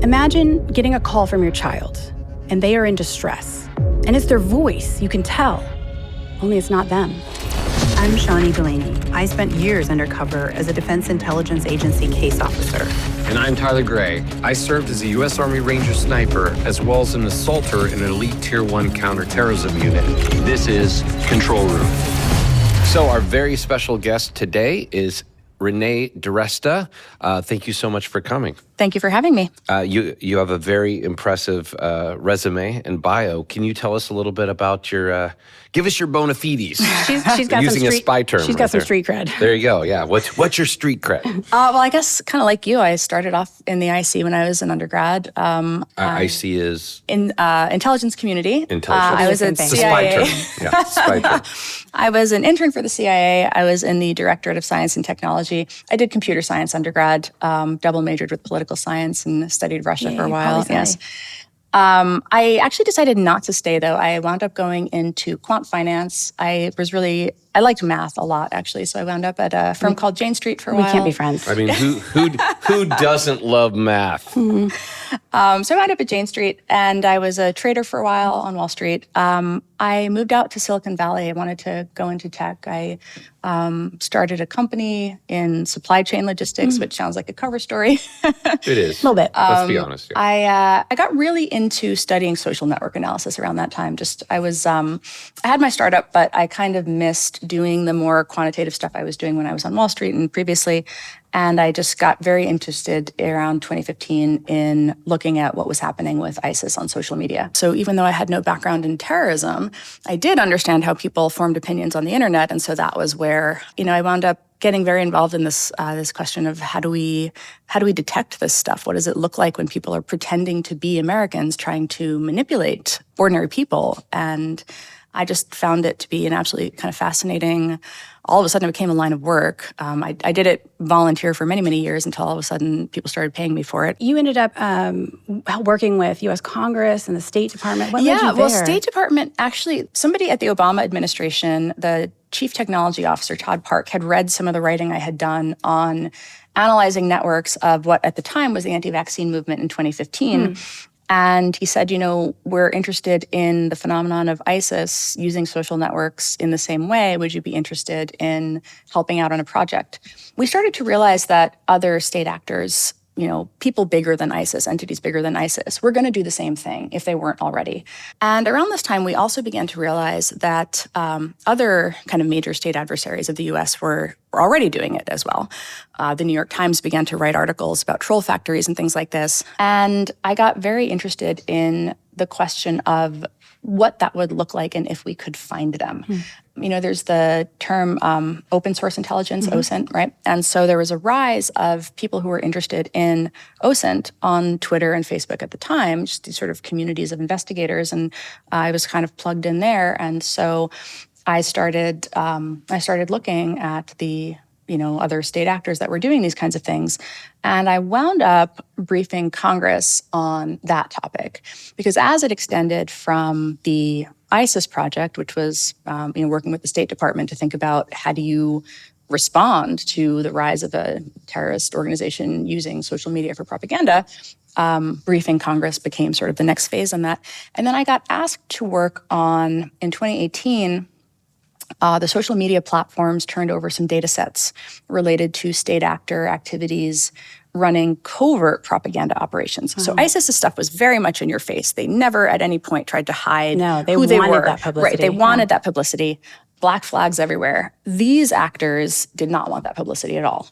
Imagine getting a call from your child, and they are in distress. And it's their voice, you can tell. Only it's not them. I'm Shawnee Delaney. I spent years undercover as a Defense Intelligence Agency case officer. And I'm Tyler Gray. I served as a U.S. Army Ranger sniper, as well as an assaulter in an elite Tier 1 counterterrorism unit. This is Control Room. So our very special guest today is Renée DiResta. Thank you so much for coming. Thank you for having me. You have a very impressive resume and bio. Can you tell us a little bit about your, give us your bona fides. She's got using some a spy term. She's got some street cred. There you go, yeah. What's your street cred? Well, I guess kind of like you, I started off in the IC when I was an undergrad. IC is? In intelligence community. Intelligence. I was at The CIA. spy term, yeah, spy term. I was an intern for the CIA. I was in the Directorate of Science and Technology. I did computer science undergrad, double majored with political science and studied Russia for a while. Yes. I actually decided not to stay, though. I wound up going into quant finance. I liked math a lot, actually, so I wound up at a firm called Jane Street for a while. We can't be friends. I mean, who doesn't love math? So I wound up at Jane Street, and I was a trader for a while on Wall Street. I moved out to Silicon Valley. I wanted to go into tech. I started a company in supply chain logistics, which sounds like a cover story. It is. A little bit. Let's be honest. Yeah. I got really into studying social network analysis around that time. I had my startup, but I kind of missed doing the more quantitative stuff I was doing when I was on Wall Street and previously. And I just got very interested around 2015 in looking at what was happening with ISIS on social media. So even though I had no background in terrorism, I did understand how people formed opinions on the internet. And so that was where, I wound up getting very involved in this question of how do we detect this stuff? What does it look like when people are pretending to be Americans trying to manipulate ordinary people? And I just found it to be an absolutely kind of fascinating. All of a sudden, it became a line of work. I did it volunteer for many, many years until all of a sudden people started paying me for it. You ended up working with U.S. Congress and the State Department. What led you there? Well, State Department, actually, somebody at the Obama administration, the Chief Technology Officer, Todd Park, had read some of the writing I had done on analyzing networks of what at the time was the anti-vaccine movement in 2015. And he said, we're interested in the phenomenon of ISIS using social networks in the same way. Would you be interested in helping out on a project? We started to realize that other state actors, people bigger than ISIS, entities bigger than ISIS, were going to do the same thing if they weren't already. And around this time, we also began to realize that other kind of major state adversaries of the U.S. were already doing it as well. The New York Times began to write articles about troll factories and things like this. And I got very interested in the question of what that would look like and if we could find them. There's the term open source intelligence, OSINT, right? And so there was a rise of people who were interested in OSINT on Twitter and Facebook at the time, just these sort of communities of investigators. And I was kind of plugged in there. And so I started looking at the other state actors that were doing these kinds of things. And I wound up briefing Congress on that topic because as it extended from the ISIS project, which was working with the State Department to think about how do you respond to the rise of a terrorist organization using social media for propaganda, briefing Congress became sort of the next phase on that. And then I got asked to work on, in 2018, the social media platforms turned over some data sets related to state actor activities running covert propaganda operations. So ISIS's stuff was very much in your face. They never at any point tried to hide who they were. That publicity. Right, they wanted that publicity. Black flags everywhere. These actors did not want that publicity at all.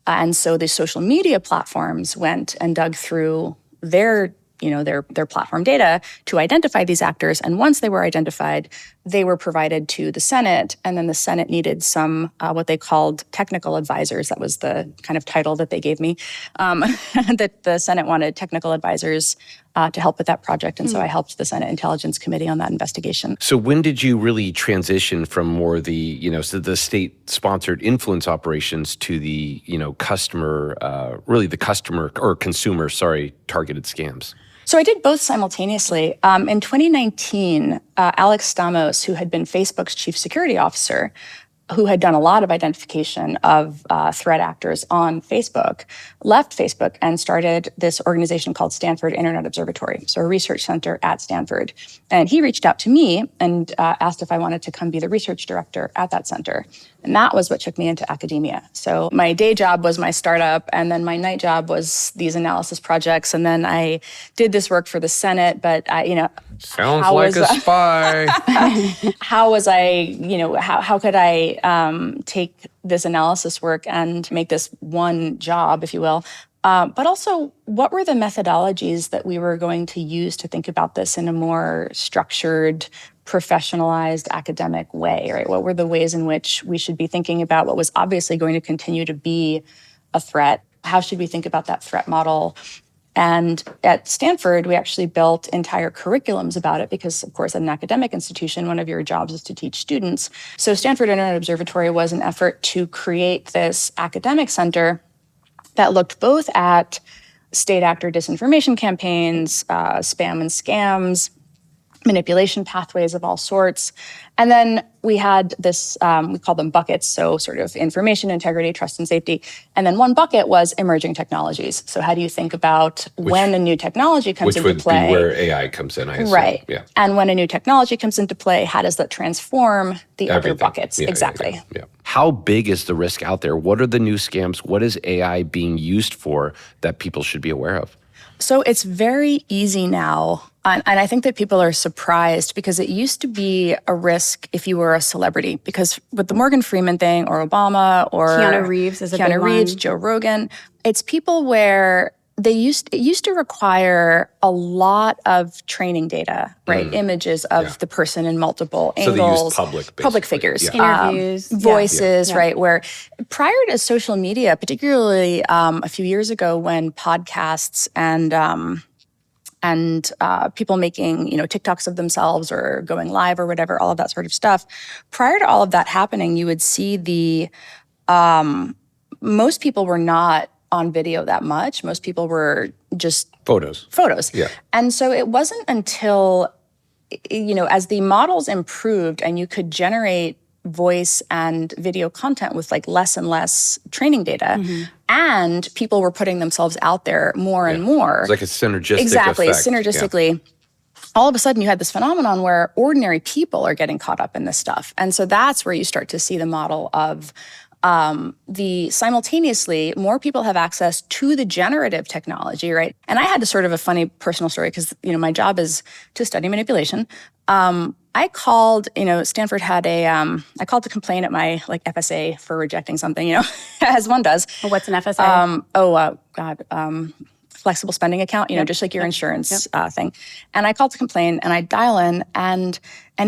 And so the social media platforms went and dug through their platform data to identify these actors. And once they were identified, they were provided to the Senate. And then the Senate needed some, what they called technical advisors. That was the kind of title that they gave me. That the Senate wanted technical advisors to help with that project. And so I helped the Senate Intelligence Committee on that investigation. So when did you really transition from more the, so the state-sponsored influence operations to the, customer, really the customer or consumer, targeted scams? So I did both simultaneously. In 2019, Alex Stamos, who had been Facebook's chief security officer, who had done a lot of identification of threat actors on Facebook, left Facebook and started this organization called Stanford Internet Observatory, so a research center at Stanford. And he reached out to me and asked if I wanted to come be the research director at that center. And that was what took me into academia. So my day job was my startup, and then my night job was these analysis projects. And then I did this work for the Senate, but Sounds like a spy. how was I, how could I take this analysis work and make this one job, if you will? But also, what were the methodologies that we were going to use to think about this in a more structured, professionalized academic way, right? What were the ways in which we should be thinking about what was obviously going to continue to be a threat? How should we think about that threat model? And at Stanford, we actually built entire curriculums about it because, of course, at an academic institution, one of your jobs is to teach students. So Stanford Internet Observatory was an effort to create this academic center that looked both at state actor disinformation campaigns, spam and scams, manipulation pathways of all sorts. And then we had this, we call them buckets, so sort of information integrity, trust and safety. And then one bucket was emerging technologies. So how do you think about when a new technology comes into play? Which would be where AI comes in, I assume. Right. Yeah. And when a new technology comes into play, how does that transform the other buckets? Yeah, exactly. Yeah. How big is the risk out there? What are the new scams? What is AI being used for that people should be aware of? So it's very easy now. And I think that people are surprised because it used to be a risk if you were a celebrity. Because with the Morgan Freeman thing or Obama or Keanu Reeves is a big one. Joe Rogan, it's people where it used to require a lot of training data, right? Images of the person in multiple angles. So they used public figures. Interviews. Voices, right? Where prior to social media, particularly a few years ago when podcasts and people making, TikToks of themselves or going live or whatever, all of that sort of stuff. Prior to all of that happening, you would see most people were not on video that much. Most people were just Photos. Yeah. And so it wasn't until, as the models improved and you could generate voice and video content with like less and less training data, and people were putting themselves out there more and more. It's like a synergistic Exactly, effect. synergistically. Yeah. All of a sudden you had this phenomenon where ordinary people are getting caught up in this stuff. And so that's where you start to see the model of simultaneously, more people have access to the generative technology, right? And I had a sort of a funny personal story because, my job is to study manipulation. I called, Stanford had I called to complain at my FSA for rejecting something, as one does. Well, what's an FSA? Flexible spending account, just like your insurance thing. And I called to complain and I dial in and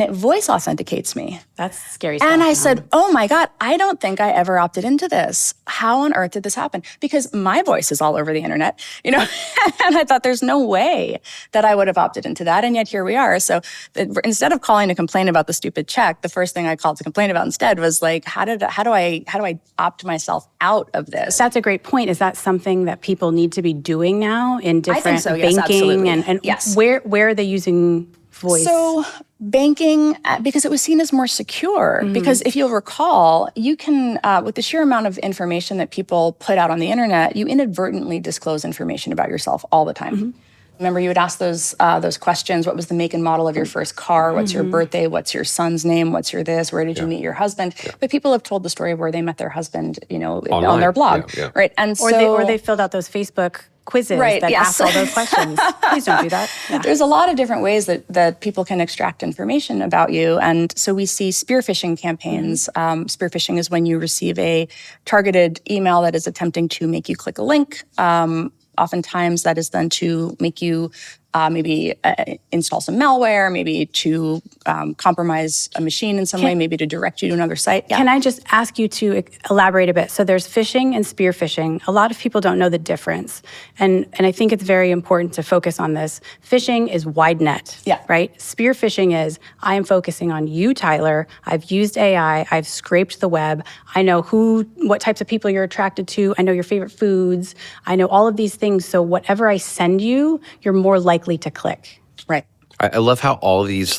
it voice authenticates me. That's scary stuff. And I said, oh my God, I don't think I ever opted into this. How on earth did this happen? Because my voice is all over the internet, and I thought there's no way that I would have opted into that. And yet here we are. So instead of calling to complain about the stupid check, the first thing I called to complain about instead was how do I opt myself out of this? That's a great point. Is that something that people need to be doing now in different yes, banking absolutely. and yes. Where are they using voice? So banking, because it was seen as more secure. Because if you'll recall, you can, with the sheer amount of information that people put out on the internet, you inadvertently disclose information about yourself all the time. Remember, you would ask those questions. What was the make and model of your first car? What's your birthday? What's your son's name? What's your this? Where did you meet your husband? But people have told the story of where they met their husband, Online. on their blog, right? And or they filled out those Facebook quizzes that ask all those questions. Please don't do that. Yeah. There's a lot of different ways that people can extract information about you. And so we see spear phishing campaigns. Spear phishing is when you receive a targeted email that is attempting to make you click a link. Oftentimes that is done to make you maybe install some malware, maybe to compromise a machine in some way, maybe to direct you to another site. Yeah. Can I just ask you to elaborate a bit? So there's phishing and spear phishing. A lot of people don't know the difference. And I think it's very important to focus on this. Phishing is wide net, right? Spear phishing is, I am focusing on you, Tyler. I've used AI. I've scraped the web. I know what types of people you're attracted to. I know your favorite foods. I know all of these things. So whatever I send you, you're more likely to click. Right. I love how all of these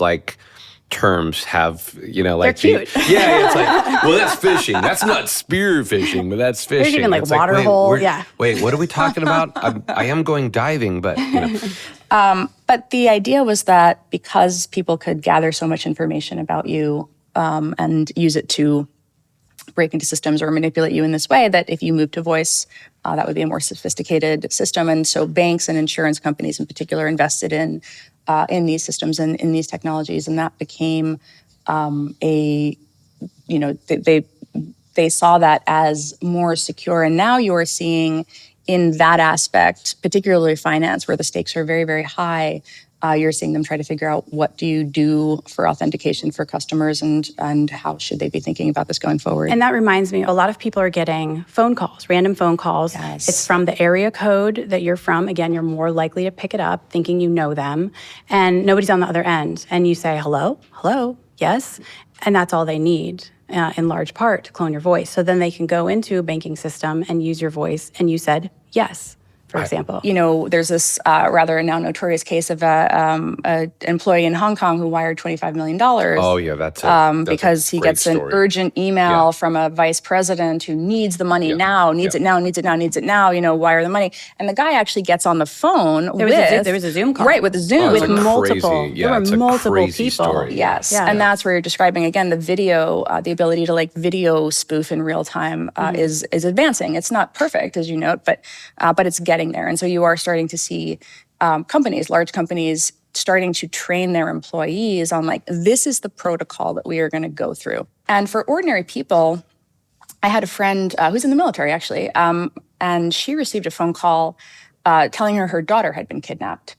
terms have, like they're cute. It's like, well, that's fishing. That's not spear fishing, but that's fishing. There's even like It's water wait, hole. Wait, what are we talking about? I am going diving, but But the idea was that because people could gather so much information about you and use it to break into systems or manipulate you in this way, that if you move to voice, that would be a more sophisticated system. And so banks and insurance companies in particular invested in these systems and in these technologies, and that became they saw that as more secure. And now you are seeing in that aspect, particularly finance, where the stakes are very, very high, you're seeing them try to figure out what do you do for authentication for customers and how should they be thinking about this going forward. And that reminds me, a lot of people are getting phone calls, random phone calls. Yes. It's from the area code that you're from. Again, you're more likely to pick it up thinking you know them, and nobody's on the other end. And you say, hello, yes, and that's all they need. In large part, to clone your voice. So then they can go into a banking system and use your voice, and you said yes, for example. There's this rather now notorious case of an employee in Hong Kong who wired $25 million. Oh, yeah, that's because he gets an urgent email from a vice president who needs the money now, needs it now, wire the money. And the guy actually gets on the phone there was a Zoom call. Right, with a Zoom. With multiple. There were multiple people. Story. Yes, and that's where you're describing, again, the video, the ability to video spoof in real time is advancing. It's not perfect, as you note, but it's getting there. And so you are starting to see large companies, starting to train their employees on this is the protocol that we are going to go through. And for ordinary people, I had a friend who's in the military, actually, and she received a phone call telling her daughter had been kidnapped.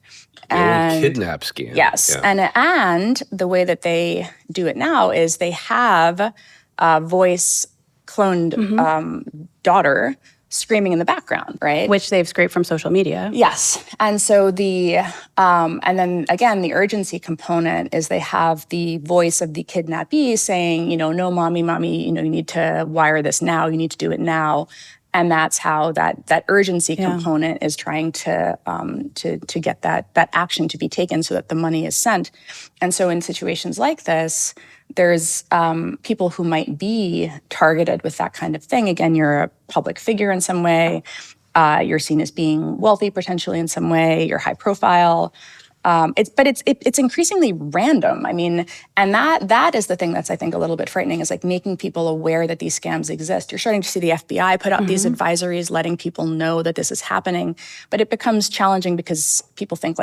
The old kidnap scam. Yes. Yeah. And the way that they do it now is they have a voice cloned daughter screaming in the background, right? Which they've scraped from social media. Yes. And so and then again, the urgency component is they have the voice of the kidnappee saying, no, mommy, you need to wire this now, you need to do it now. And that's how that urgency component is trying to get that action to be taken so that the money is sent. And so in situations like this, there's people who might be targeted with that kind of thing. Again, you're a public figure in some way. You're seen as being wealthy potentially in some way. You're high profile. It's increasingly random. I mean, and that is the thing that's, I think, a little bit frightening, is making people aware that these scams exist. You're starting to see the FBI put out these advisories letting people know that this is happening, but it becomes challenging because people think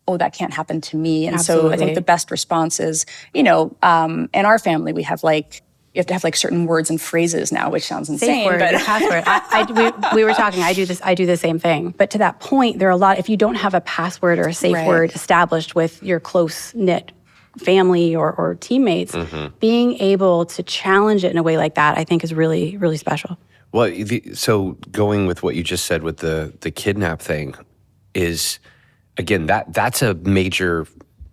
oh, that can't happen to me. And Absolutely. So I think the best response is, in our family, we have you have to have certain words and phrases now, which sounds insane. Safe word, but password. we were talking, I do the same thing. But to that point, there are a lot, if you don't have a password or a safe word established with your close-knit family or teammates, being able to challenge it in a way like that, I think is really, really special. Well, so going with what you just said with the kidnap thing is, again, that's a major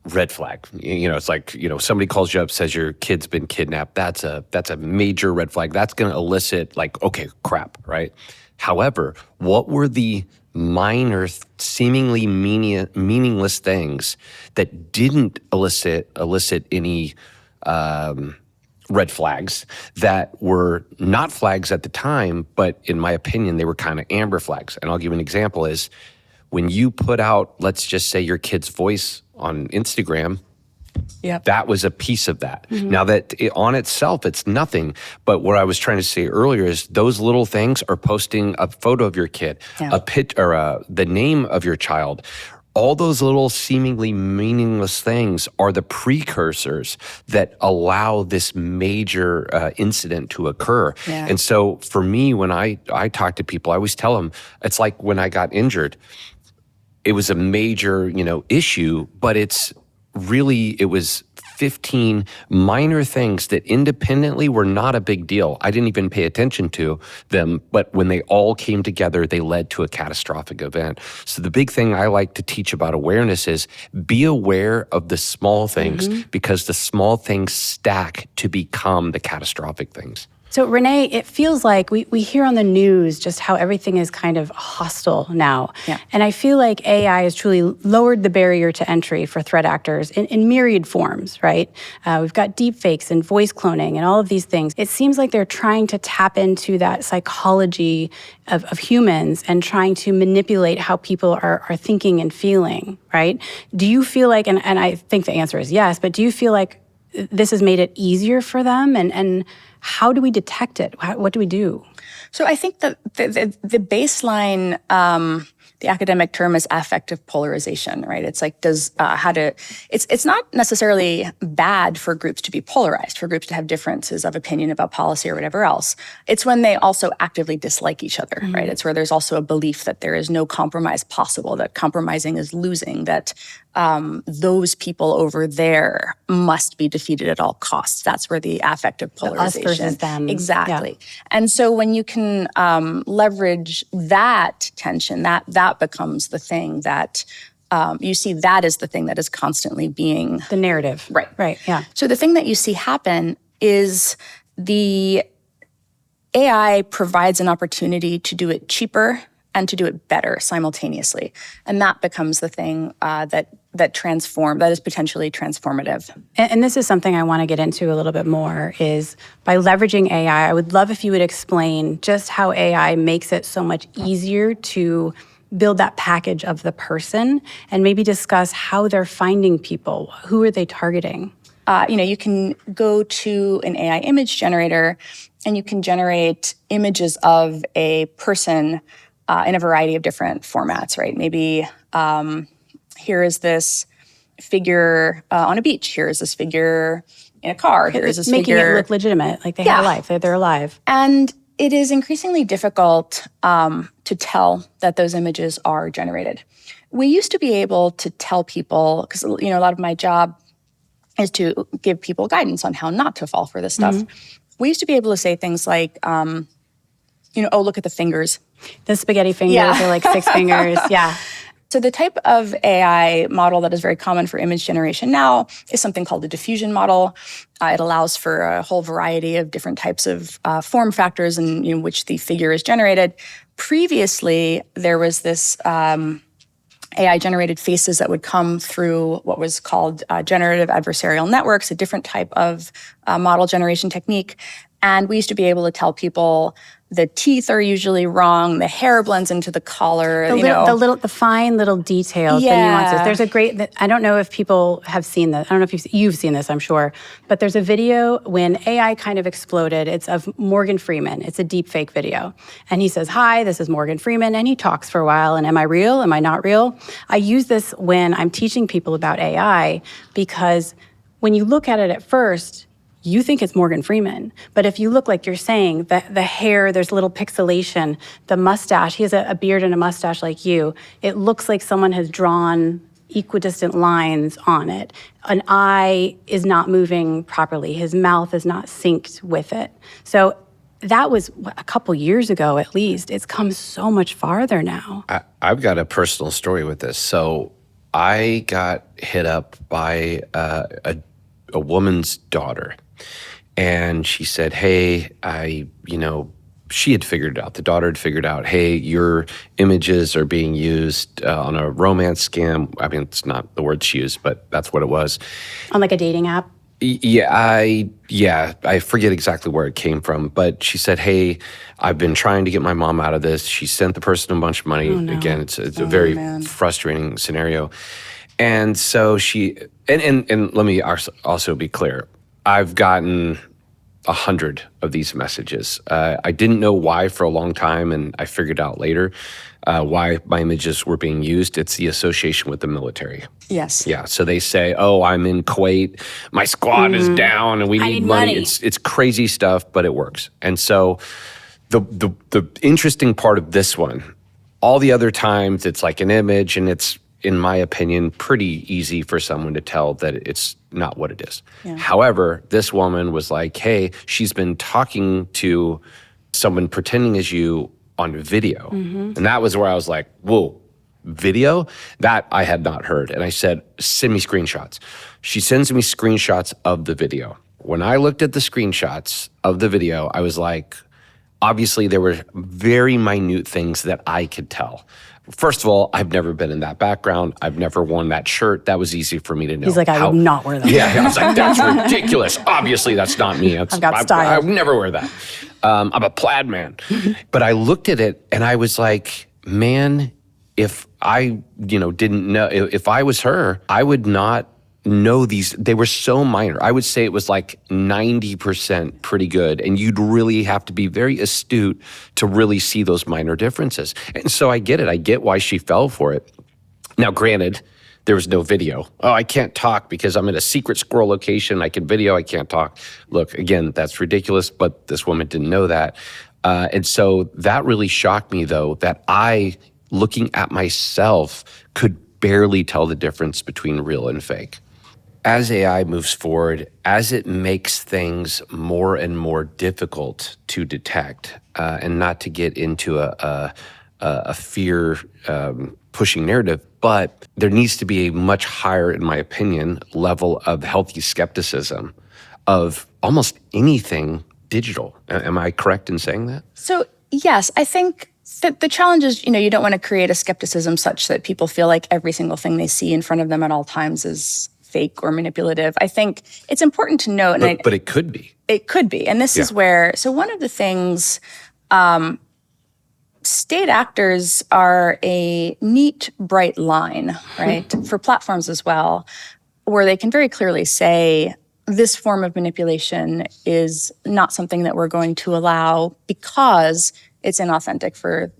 red flag. It's somebody calls you up, says your kid's been kidnapped. That's a major red flag. That's going to elicit okay, crap, right? However, what were the minor, seemingly meaningless things that didn't elicit any red flags that were not flags at the time, but in my opinion, they were kind of amber flags. And I'll give you an example is when you put out, let's just say, your kid's voice on Instagram, that was a piece of that. Now that on itself, it's nothing. But what I was trying to say earlier is those little things are posting a photo of your kid, a picture, or the name of your child. All those little seemingly meaningless things are the precursors that allow this major incident to occur. Yeah. And so for me, when I talk to people, I always tell them, it's like when I got injured, it was a major, issue, but it was 15 minor things that independently were not a big deal. I didn't even pay attention to them, but when they all came together, they led to a catastrophic event. So the big thing I like to teach about awareness is be aware of the small things because the small things stack to become the catastrophic things. So Renée, it feels like we hear on the news just how everything is kind of hostile now. Yeah. And I feel like AI has truly lowered the barrier to entry for threat actors in myriad forms, right? We've got deepfakes and voice cloning and all of these things. It seems like they're trying to tap into that psychology of humans and trying to manipulate how people are thinking and feeling, right? Do you feel like, and I think the answer is yes, but do you feel like this has made it easier for them? And how do we detect it? What do we do? So I think that the baseline, the academic term is affective polarization, right? It's like, it's not necessarily bad for groups to be polarized, for groups to have differences of opinion about policy or whatever else. It's when they also actively dislike each other, right? It's where there's also a belief that there is no compromise possible, that compromising is losing, that those people over there must be defeated at all costs. That's where the affective polarization. The us versus them. Exactly. Yeah. And so when you can leverage that tension, that becomes the thing that you see, that is the thing that is constantly being... The narrative. Right, yeah. So the thing that you see happen is the AI provides an opportunity to do it cheaper and to do it better simultaneously. And that becomes the thing that is potentially transformative. And this is something I want to get into a little bit more, is by leveraging AI, I would love if you would explain just how AI makes it so much easier to build that package of the person and maybe discuss how they're finding people. Who are they targeting? You can go to an AI image generator and you can generate images of a person in a variety of different formats, right? Maybe here is this figure on a beach. Here is this figure in a car. Here is this making figure... it look legitimate, like they have a life, they're alive. And it is increasingly difficult to tell that those images are generated. We used to be able to tell people, because a lot of my job is to give people guidance on how not to fall for this stuff. We used to be able to say things like, oh, look at the fingers. The spaghetti fingers are like 6 fingers, yeah. So the type of AI model that is very common for image generation now is something called the diffusion model. It allows for a whole variety of different types of form factors in which the figure is generated. Previously, there was this AI-generated faces that would come through what was called generative adversarial networks, a different type of model generation technique. And we used to be able to tell people the teeth are usually wrong, the hair blends into the collar, the fine little details, the nuances. There's a great, I don't know if people have seen this. I don't know if you've seen this, I'm sure. But there's a video when AI kind of exploded. It's of Morgan Freeman. It's a deepfake video. And he says, "Hi, this is Morgan Freeman." And he talks for a while. And am I real? Am I not real? I use this when I'm teaching people about AI because when you look at it at first, you think it's Morgan Freeman. But if you look like you're saying, the hair, there's a little pixelation, the mustache, he has a beard and a mustache like you, it looks like someone has drawn equidistant lines on it. An eye is not moving properly. His mouth is not synced with it. So that was a couple years ago at least. It's come so much farther now. I've got a personal story with this. So I got hit up by a woman's daughter. And she said, hey, she had figured it out. The daughter had figured out, hey, your images are being used on a romance scam. I mean, it's not the word she used, but that's what it was. On like a dating app? I forget exactly where it came from, but she said, hey, I've been trying to get my mom out of this. She sent the person a bunch of money. Oh, no. Again, it's a very frustrating scenario. And so and let me also be clear. I've gotten 100 of these messages. I didn't know why for a long time, and I figured out later why my images were being used. It's the association with the military. Yes. Yeah, so they say, oh, I'm in Kuwait, my squad is down, and we need money. It's crazy stuff, but it works. And so the interesting part of this one, all the other times it's like an image, and it's, in my opinion, pretty easy for someone to tell that it's not what it is. Yeah. However, this woman was like, hey, she's been talking to someone pretending as you on video. Mm-hmm. And that was where I was like, whoa, video? That I had not heard. And I said, send me screenshots. She sends me screenshots of the video. When I looked at the screenshots of the video, I was like, obviously there were very minute things that I could tell. First of all, I've never been in that background. I've never worn that shirt. That was easy for me to know. He's like, I would not wear that. Yeah, I was like, that's ridiculous. Obviously, that's not me. I've got style. I would never wear that. I'm a plaid man. But I looked at it and I was like, man, if I, didn't know, if I was her, I would not know these. They were so minor. I would say it was like 90% pretty good. And you'd really have to be very astute to really see those minor differences. And so I get it. I get why she fell for it. Now, granted, there was no video. Oh, I can't talk because I'm in a secret squirrel location. I can video, I can't talk. Look, again, that's ridiculous, but this woman didn't know that. And so that really shocked me, though, that I, looking at myself, could barely tell the difference between real and fake. As AI moves forward, as it makes things more and more difficult to detect, and not to get into a fear pushing narrative, but there needs to be a much higher, in my opinion, level of healthy skepticism of almost anything digital. Am I correct in saying that? So yes, I think that the challenge is, you don't want to create a skepticism such that people feel like every single thing they see in front of them at all times is fake or manipulative. I think it's important to note. But it could be. It could be. And this is where, so one of the things, state actors are a neat, bright line, right? For platforms as well, where they can very clearly say, this form of manipulation is not something that we're going to allow because it's inauthentic for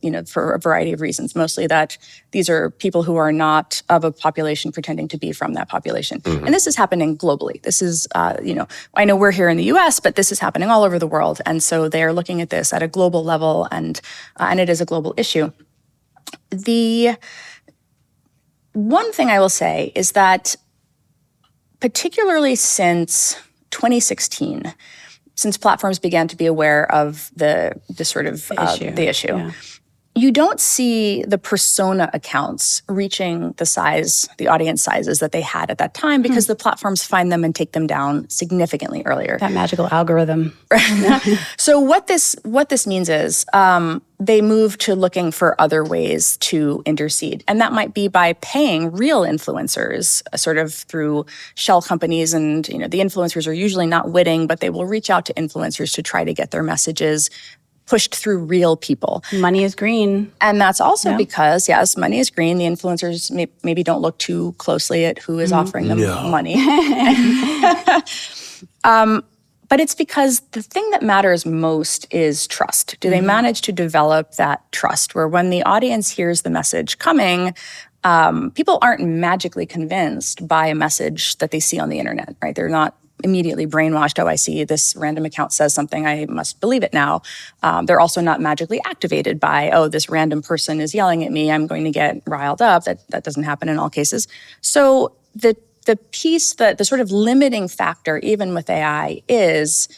a variety of reasons, mostly that these are people who are not of a population pretending to be from that population. Mm-hmm. And this is happening globally. This is, I know we're here in the US, but this is happening all over the world. And so they're looking at this at a global level, and it is a global issue. The one thing I will say is that particularly since 2016, since platforms began to be aware of the issue. Yeah. You don't see the persona accounts reaching the audience sizes that they had at that time because the platforms find them and take them down significantly earlier. That magical algorithm. So what this means is they move to looking for other ways to intercede. And that might be by paying real influencers, sort of through shell companies. And the influencers are usually not witting, but they will reach out to influencers to try to get their messages pushed through real people. Money is green. And that's also because, yes, money is green. The influencers maybe don't look too closely at who is offering them money. But it's because the thing that matters most is trust. Do they manage to develop that trust where when the audience hears the message coming, people aren't magically convinced by a message that they see on the internet, right? They're not immediately brainwashed. Oh, I see this random account says something, I must believe it now. They're also not magically activated by, oh, this random person is yelling at me, I'm going to get riled up. That doesn't happen in all cases. So the piece, the sort of limiting factor, even with AI, is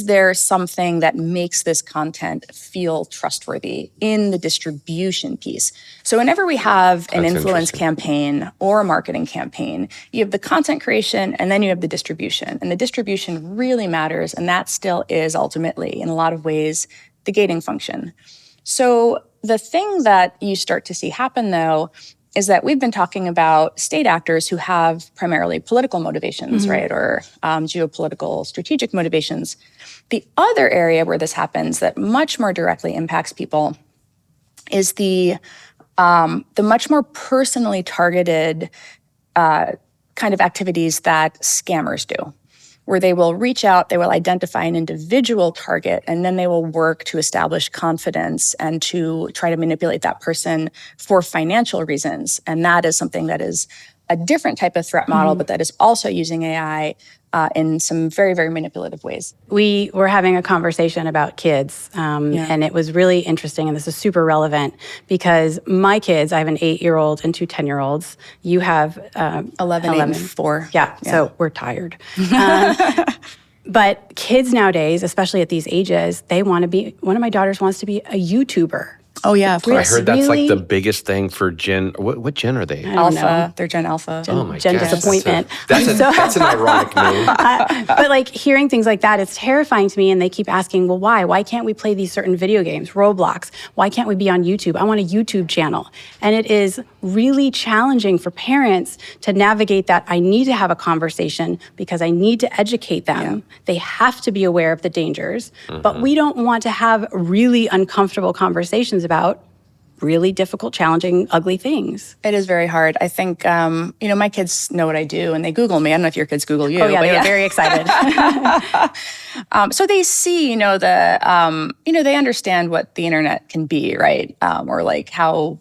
there something that makes this content feel trustworthy in the distribution piece? So whenever we have an influence campaign or a marketing campaign, you have the content creation and then you have the distribution. And the distribution really matters, and that still is ultimately, in a lot of ways, the gating function. So the thing that you start to see happen, though, is that we've been talking about state actors who have primarily political motivations, right, or geopolitical strategic motivations. The other area where this happens that much more directly impacts people is the much more personally targeted kind of activities that scammers do, where they will reach out, they will identify an individual target, and then they will work to establish confidence and to try to manipulate that person for financial reasons. And that is something that is a different type of threat model, but that is also using AI in some very, very manipulative ways. We were having a conversation about kids, and it was really interesting, and this is super relevant because my kids, I have an 8-year-old and 2 10-year-olds. You have 11 and 4. Yeah, so we're tired. But kids nowadays, especially at these ages, they want to be, one of my daughters wants to be a YouTuber. Oh, yeah, of course. I heard that's Really? like the biggest thing for Gen. What Gen are they? I don't know. Alpha. They're Gen Alpha. Oh my Gen gosh. disappointment. That's an ironic name. But like hearing things like that, it's terrifying to me. And they keep asking, well, why? Why can't we play these certain video games, Roblox? Why can't we be on YouTube? I want a YouTube channel. And it is really challenging for parents to navigate that. I need to have a conversation because I need to educate them. Yeah. They have to be aware of the dangers. But we don't want to have really uncomfortable conversations about really difficult, challenging, ugly things. It is very hard. I think, my kids know what I do and they Google me. I don't know if your kids Google you. Oh, yeah, but they're very excited. So they see, they understand what the internet can be, right? Or like how,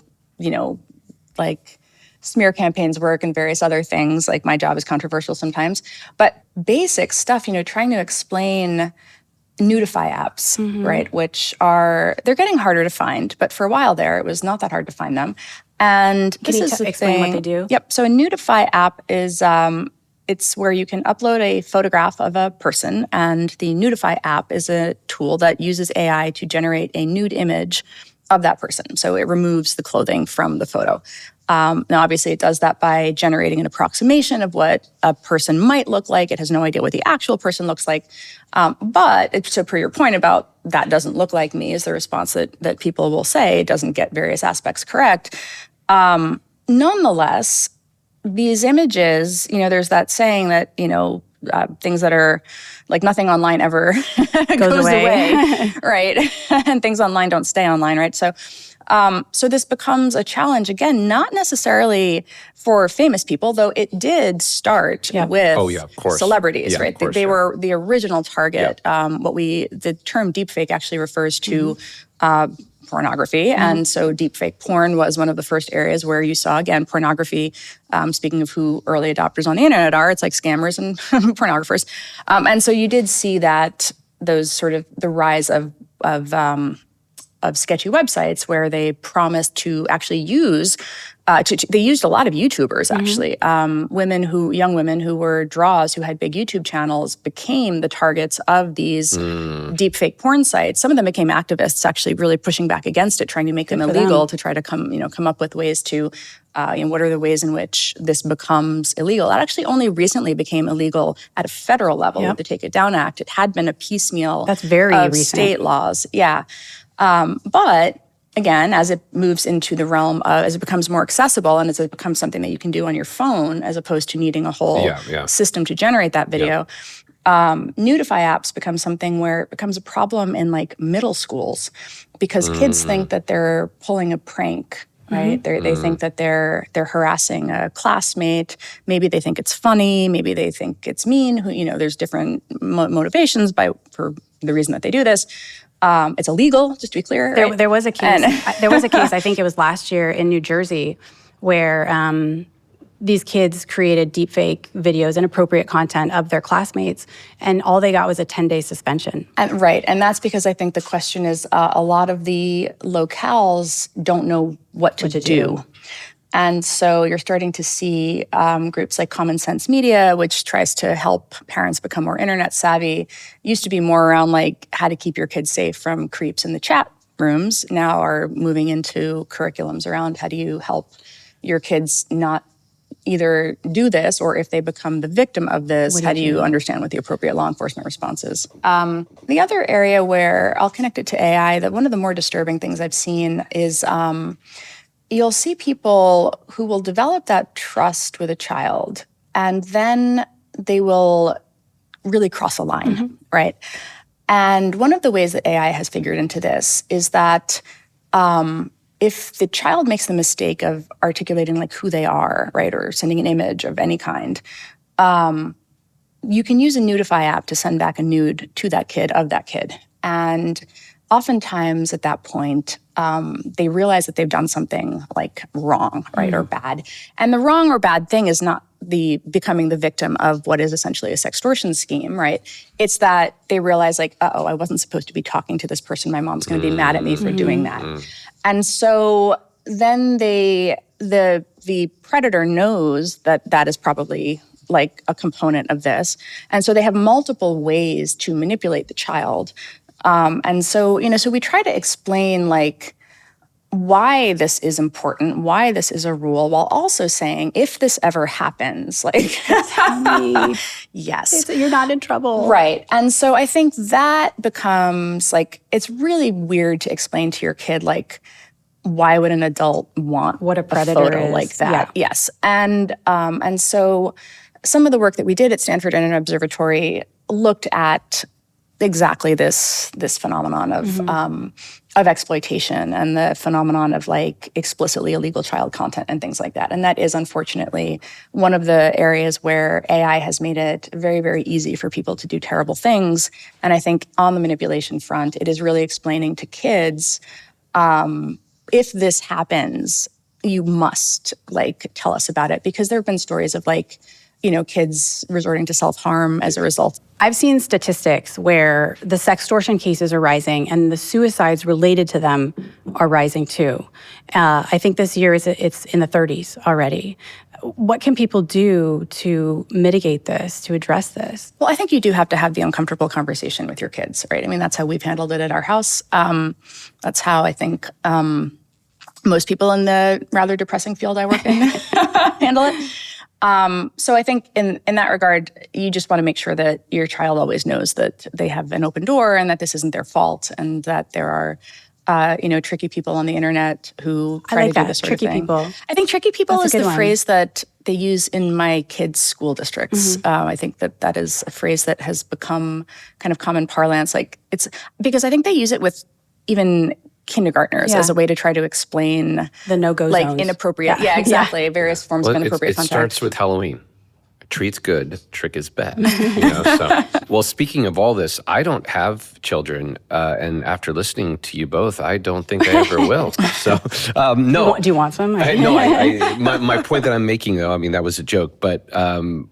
like smear campaigns work and various other things. Like my job is controversial sometimes. But basic stuff, trying to explain Nudify apps, right? Which they're getting harder to find, but for a while there, it was not that hard to find them. And Can you explain what they do? Yep. So a Nudify app is, it's where you can upload a photograph of a person, and the Nudify app is a tool that uses AI to generate a nude image of that person. So it removes the clothing from the photo. Now, obviously, it does that by generating an approximation of what a person might look like. It has no idea what the actual person looks like. So per your point about that doesn't look like me is the response that people will say, it doesn't get various aspects correct. Nonetheless, these images, there's that saying that, things that are like nothing online ever goes away, right? And things online don't stay online, right? So this becomes a challenge, again, not necessarily for famous people, though it did start with celebrities, right? They were the original target. The term deepfake actually refers to pornography. And so deepfake porn was one of the first areas where you saw, again, pornography. Speaking of who early adopters on the internet are, it's like scammers and pornographers. And so you did see those sort of the rise of sketchy websites where they promised to actually use, they used a lot of YouTubers actually. Young women who were draws, who had big YouTube channels, became the targets of these deepfake porn sites. Some of them became activists actually really pushing back against it, trying to make them illegal, to try to come up with ways to, what are the ways in which this becomes illegal. That actually only recently became illegal at a federal level with the Take It Down Act. It had been a piecemeal That's very of recent. State laws. Yeah. But again, as it moves into the realm of, as it becomes more accessible and as it becomes something that you can do on your phone, as opposed to needing a whole system to generate that video, Nudify apps become something where it becomes a problem in like middle schools because kids think that they're pulling a prank. Right? They think that they're harassing a classmate. Maybe they think it's funny. Maybe they think it's mean. There's different motivations for the reason that they do this. It's illegal, just to be clear. Right? There was a case. There was a case. I think it was last year in New Jersey, where these kids created deepfake videos, inappropriate content of their classmates, and all they got was a 10-day suspension. And that's because I think the question is a lot of the locales don't know what to do. And so you're starting to see groups like Common Sense Media, which tries to help parents become more internet savvy. Used to be more around like how to keep your kids safe from creeps in the chat rooms. Now are moving into curriculums around how do you help your kids not either do this, or if they become the victim of this, how do you understand what the appropriate law enforcement response is? The other area where I'll connect it to AI, that one of the more disturbing things I've seen is you'll see people who will develop that trust with a child, and then they will really cross a line, right? And one of the ways that AI has figured into this is that if the child makes the mistake of articulating like who they are, right, or sending an image of any kind, you can use a Nudify app to send back a nude to that kid of that kid. And oftentimes at that point, they realize that they've done something like wrong, right, or bad. And the wrong or bad thing is not becoming the victim of what is essentially a sextortion scheme, right? It's that they realize like, uh-oh, I wasn't supposed to be talking to this person. My mom's going to be mad at me for doing that. And so then the predator knows that that is probably like a component of this. And so they have multiple ways to manipulate the child. And so, so we try to explain like, why this is important, why this is a rule, while also saying, if this ever happens, like, tell me. Yes. You're not in trouble. Right. And so I think that becomes like, it's really weird to explain to your kid, like, why would an adult want what a predator photo is like that? Yeah. Yes. And so some of the work that we did at Stanford in an observatory looked at exactly this phenomenon of exploitation and the phenomenon of like explicitly illegal child content and things like that. And that is unfortunately one of the areas where AI has made it very, very easy for people to do terrible things. And I think on the manipulation front, it is really explaining to kids, if this happens, you must like tell us about it, because there have been stories of like, kids resorting to self-harm as a result. I've seen statistics where the sextortion cases are rising and the suicides related to them are rising too. I think this year it's in the 30s already. What can people do to mitigate this, to address this? Well, I think you do have to have the uncomfortable conversation with your kids, right? I mean, that's how we've handled it at our house. That's how I think most people in the rather depressing field I work in handle it. So I think in that regard, you just want to make sure that your child always knows that they have an open door and that this isn't their fault, and that there are, tricky people on the internet who try to do this sort of thing. Tricky people. I think tricky people That's is the phrase that they use in my kids' school districts. I think that is a phrase that has become kind of common parlance. Like it's because I think they use it with even kindergartners as a way to try to explain the no-go like zones. Inappropriate. Yeah, exactly. Various forms of inappropriate content. It starts with Halloween. Treat's good, trick is bad. Well, speaking of all this, I don't have children, and after listening to you both, I don't think I ever will. So, no. Do you want some? My point that I'm making, though, I mean, that was a joke, but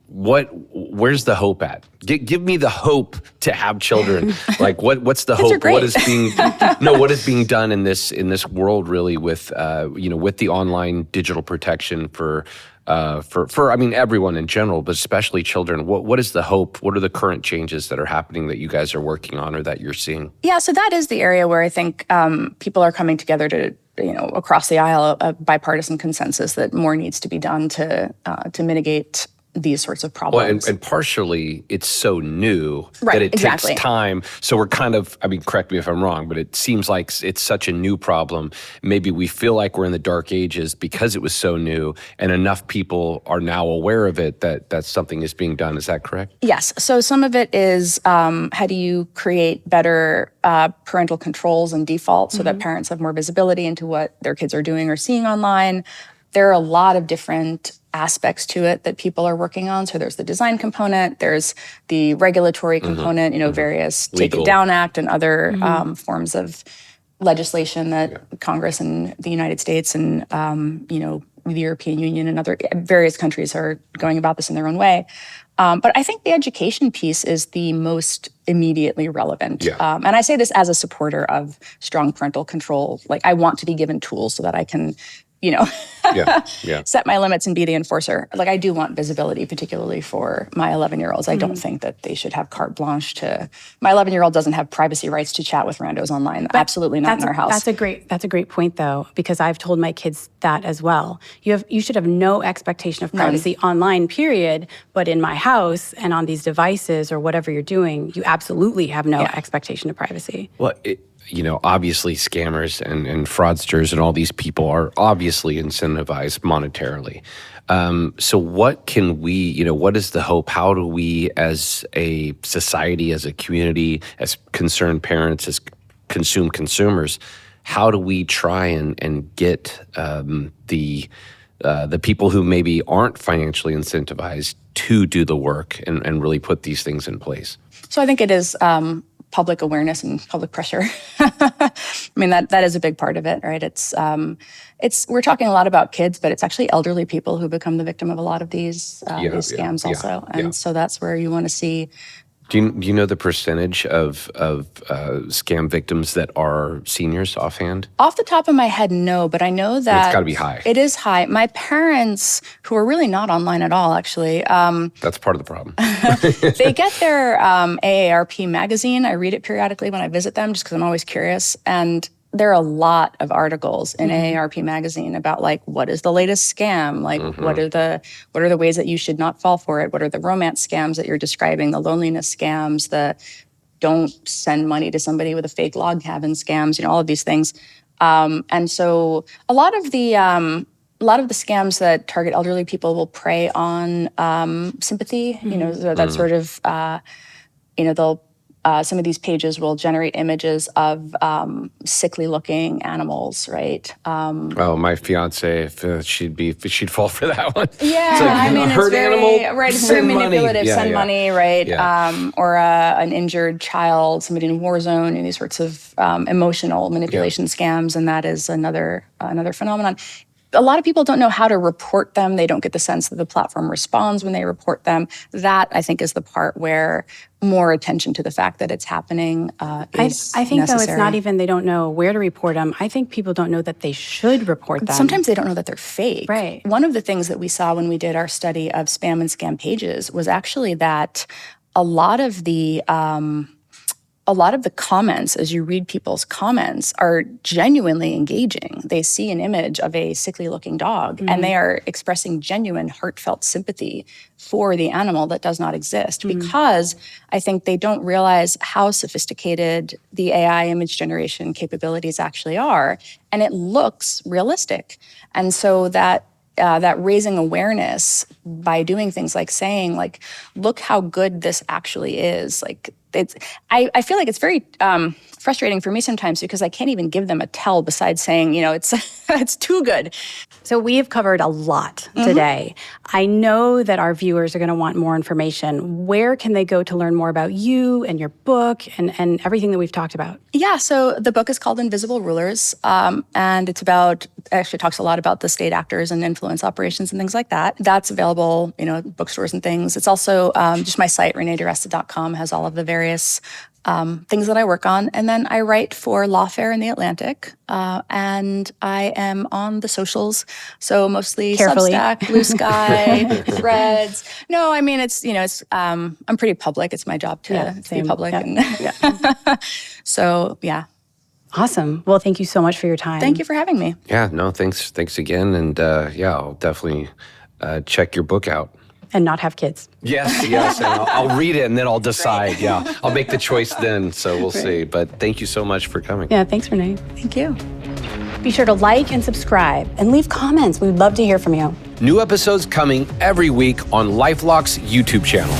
where's the hope at? Give me the hope to have children. Like, what's the hope? What is being done in this world really with with the online digital protection for everyone in general, but especially children? What is the hope? What are the current changes that are happening that you guys are working on or that you're seeing? Yeah, so that is the area where I think people are coming together to, across the aisle, a bipartisan consensus that more needs to be done to mitigate these sorts of problems. Well, and partially it's so new that it takes time. So we're kind of, correct me if I'm wrong, but it seems like it's such a new problem. Maybe we feel like we're in the dark ages because it was so new and enough people are now aware of it that something is being done. Is that correct? Yes. So some of it is how do you create better parental controls and defaults so that parents have more visibility into what their kids are doing or seeing online. There are a lot of different aspects to it that people are working on. So there's the design component, there's the regulatory component, various Take It Down Act and other forms of legislation that Congress in the United States and, the European Union and other various countries are going about this in their own way. But I think the education piece is the most immediately relevant. Yeah. And I say this as a supporter of strong parental control. Like, I want to be given tools so that I can set my limits and be the enforcer. Like, I do want visibility, particularly for my 11-year-olds. I don't think that they should have carte blanche to. My 11-year-old doesn't have privacy rights to chat with randos online. Absolutely not in our house. That's a great point, though, because I've told my kids that as well. You should have no expectation of privacy online, period. But in my house and on these devices or whatever you're doing, you absolutely have no expectation of privacy. Well, obviously scammers and fraudsters and all these people are obviously incentivized monetarily. So what can we, what is the hope? How do we as a society, as a community, as concerned parents, as consumers, how do we try and get the people who maybe aren't financially incentivized to do the work and really put these things in place? So I think it is public awareness and public pressure. I mean, that is a big part of it, right? It's we're talking a lot about kids, but it's actually elderly people who become the victim of a lot of these scams also. And so that's where you want to see. Do you know the percentage of scam victims that are seniors offhand? Off the top of my head, no, but I know that it's got to be high. It is high. My parents, who are really not online at all, actually. That's part of the problem. They get their AARP magazine. I read it periodically when I visit them, just because I'm always curious. And there are a lot of articles in AARP magazine about like what is the latest scam, like what are the ways that you should not fall for it, what are the romance scams that you're describing, the loneliness scams, the don't send money to somebody with a fake log cabin scams, all of these things. And so a lot of the scams that target elderly people will prey on sympathy. That sort of they'll. Some of these pages will generate images of sickly-looking animals, right? My fiance, if she'd fall for that one. Yeah, it's it's very animal, right. It's very manipulative. Send money, right? Yeah. Or an injured child, somebody in a war zone, and these sorts of emotional manipulation scams, and that is another phenomenon. A lot of people don't know how to report them. They don't get the sense that the platform responds when they report them. That, I think, is the part where more attention to the fact that it's happening is I think, necessary. though, it's not even they don't know where to report them. I think people don't know that they should report them. Sometimes they don't know that they're fake. Right. One of the things that we saw when we did our study of spam and scam pages was actually that a lot of the comments, as you read people's comments, are genuinely engaging. They see an image of a sickly-looking dog, and they are expressing genuine, heartfelt sympathy for the animal that does not exist, because I think they don't realize how sophisticated the AI image generation capabilities actually are, and it looks realistic. And so that raising awareness by doing things like saying, like, look how good this actually is, like, I feel like it's very frustrating for me sometimes because I can't even give them a tell besides saying, it's too good. So we have covered a lot today. I know that our viewers are going to want more information. Where can they go to learn more about you and your book and everything that we've talked about? Yeah, so the book is called Invisible Rulers, and it actually talks a lot about the state actors and influence operations and things like that. That's available, bookstores and things. It's also just my site, RenéDiResta.com, has all of the various things that I work on. And then I write for Lawfare in The Atlantic, and I am on the socials. So mostly Carefully. Substack, Blue Sky, Threads. No, I mean, I'm pretty public. It's my job to be public. Yeah. And so, yeah. Awesome. Well, thank you so much for your time. Thank you for having me. Yeah, no, thanks again. And I'll definitely check your book out. And not have kids. Yes, and I'll read it and then I'll decide. Yeah, I'll make the choice then, so we'll see. But thank you so much for coming. Yeah, thanks, Renee. Thank you. Be sure to like and subscribe and leave comments. We'd love to hear from you. New episodes coming every week on LifeLock's YouTube channel.